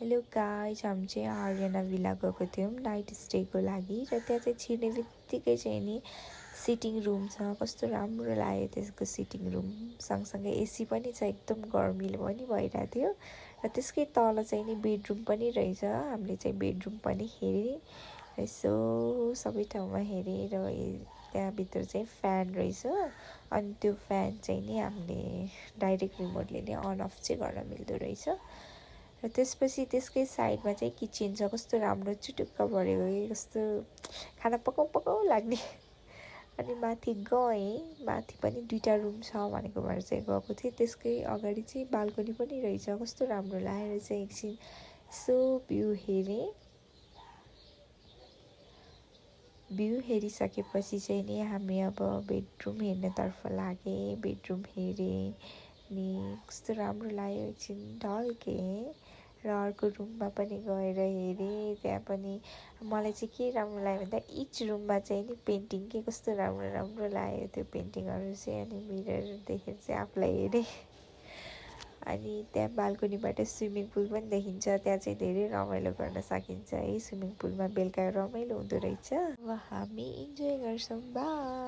Hello guys, हम चाहिँ आर्यना भिला गएको थियौँ नाइट स्टेको लागि र त्यहाँ चाहिँ छिर्ने बित्तिकै चाहिँ नि सिटिङ रुम छ। कस्तो राम्रो लाग्यो त्यसको सिटिङ रुम। सँगसँगै एसी पनि छ, एकदम गर्मीले पनि भइरहेको थियो। र त्यसकै तल चाहिँ नि बेडरुम पनि रहेछ। हामीले चाहिँ बेडरुम पनि हेरेँ, यसो सबै ठाउँमा हेरेँ र त्यहाँभित्र चाहिँ फ्यान रहेछ। अनि त्यो फ्यान चाहिँ नि हामीले डाइरेक्ट रिमोटले नै अन अफ चाहिँ गर्न मिल्दो रहेछ। र त्यसपछि त्यसकै साइडमा चाहिँ किचन छ। कस्तो राम्रो चुटुक्क भरेको कि कस्तो खाना पकाउ पकाउ लाग्ने। अनि माथि गएँ, माथि पनि 2टा रुम छ भनेको भएर चाहिँ गएको थिएँ। त्यसकै अगाडि चाहिँ बाल्कनी पनि रहेछ। कस्तो राम्रो लागेर चाहिँ एकछिन यसो भ्यू हेरेँ। भ्यू हेरिसकेपछि चाहिँ नि हामी अब बेडरुम हेर्नेतर्फ लागेँ। बेडरुम हेरेँ नि कस्तो राम्रो लाग्यो। एकछिन ढल्केँ र अर्को रुममा पनि गएर हेरेँ। त्यहाँ पनि मलाई चाहिँ के राम्रो लाग्यो भन्दा इच रुममा चाहिँ नि पेन्टिङ के कस्तो राम्रो राम्रो लाग्यो त्यो पेन्टिङहरू चाहिँ। अनि मिरर देखेर चाहिँ आफूलाई हेरेँ। अनि त्यहाँ बाल्कनीबाट स्विमिङ पुल पनि देखिन्छ। त्यहाँ चाहिँ धेरै रमाइलो गर्न सकिन्छ है। स्विमिङ पुलमा बेलुका रमाइलो हुँदो रहेछ। अब हामी इन्जोय गर्छौँ। बाई।